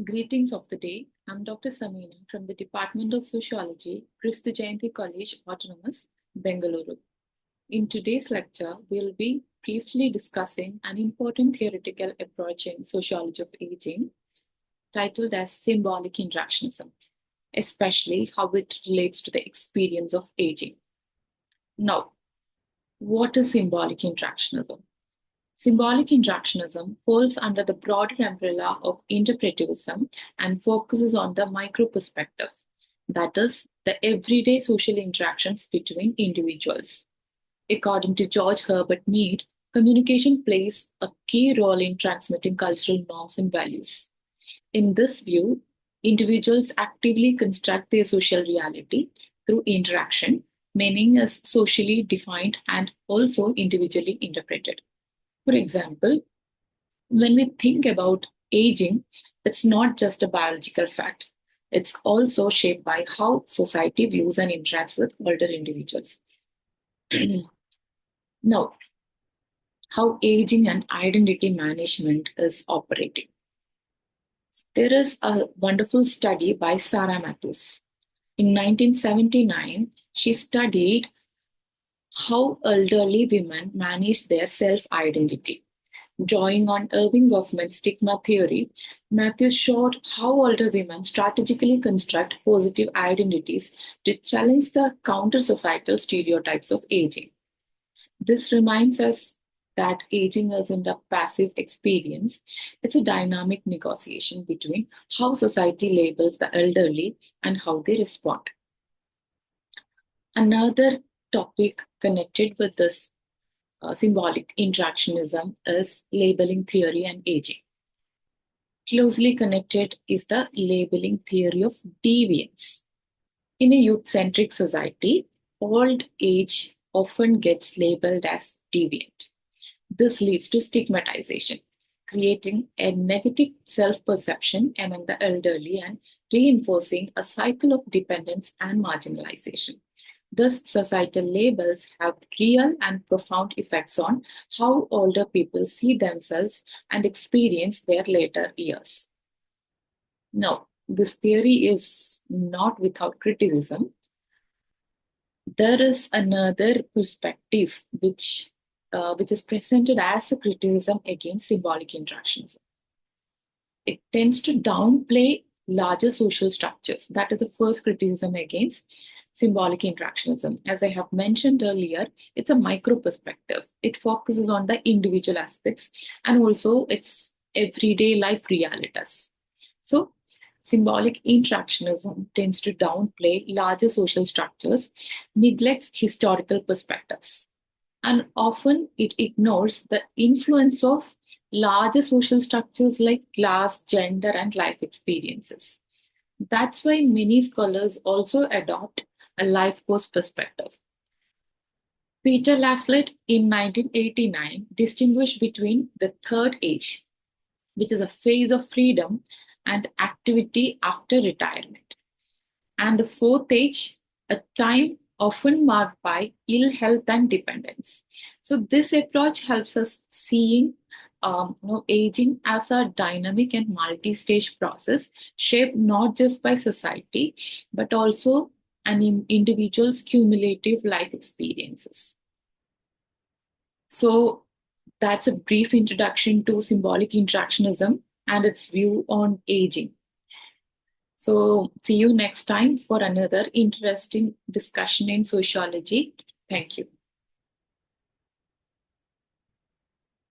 Greetings of the day. I'm Dr. Sameena from the Department of Sociology, Christu Jayanti College, Autonomous, Bengaluru. In today's lecture, we'll be briefly discussing an important theoretical approach in sociology of aging, titled as Symbolic Interactionism, especially how it relates to the experience of aging. Now, what is symbolic interactionism? Symbolic interactionism falls under the broader umbrella of interpretivism and focuses on the micro perspective, that is, the everyday social interactions between individuals. According to George Herbert Mead, communication plays a key role in transmitting cultural norms and values. In this view, individuals actively construct their social reality through interaction. Meaning is socially defined and also individually interpreted. For example, when we think about aging, it's not just a biological fact. It's also shaped by how society views and interacts with older individuals. Now, how aging and identity management is operating. There is a wonderful study by Sarah Matthews. In 1979, she studied how elderly women manage their self-identity. Drawing on Erving Goffman's stigma theory, Matthews showed how older women strategically construct positive identities to challenge the counter-societal stereotypes of aging. This reminds us that aging isn't a passive experience. It's a dynamic negotiation between how society labels the elderly and how they respond. Another topic connected with this symbolic interactionism is labeling theory and aging. Closely connected is the labeling theory of deviance. In a youth-centric society, old age often gets labeled as deviant. This leads to stigmatization, creating a negative self-perception among the elderly and reinforcing a cycle of dependence and marginalization. Thus, societal labels have real and profound effects on how older people see themselves and experience their later years. Now, this theory is not without criticism. There is another perspective which is presented as a criticism against symbolic interactionism. It tends to downplay larger social structures. That is the first criticism against symbolic interactionism. As I have mentioned earlier, it's a micro perspective. It focuses on the individual aspects and also its everyday life realities. So, symbolic interactionism tends to downplay larger social structures, neglects historical perspectives, and often it ignores the influence of larger social structures like class, gender, and life experiences. That's why many scholars also adopt a life course perspective. Peter Laslett in 1989 distinguished between the third age, which is a phase of freedom and activity after retirement, and the fourth age, a time often marked by ill health and dependence. So this approach helps us seeing aging as a dynamic and multi-stage process shaped not just by society, but also an individual's cumulative life experiences. So that's a brief introduction to symbolic interactionism and its view on aging. So see you next time for another interesting discussion in sociology. Thank you.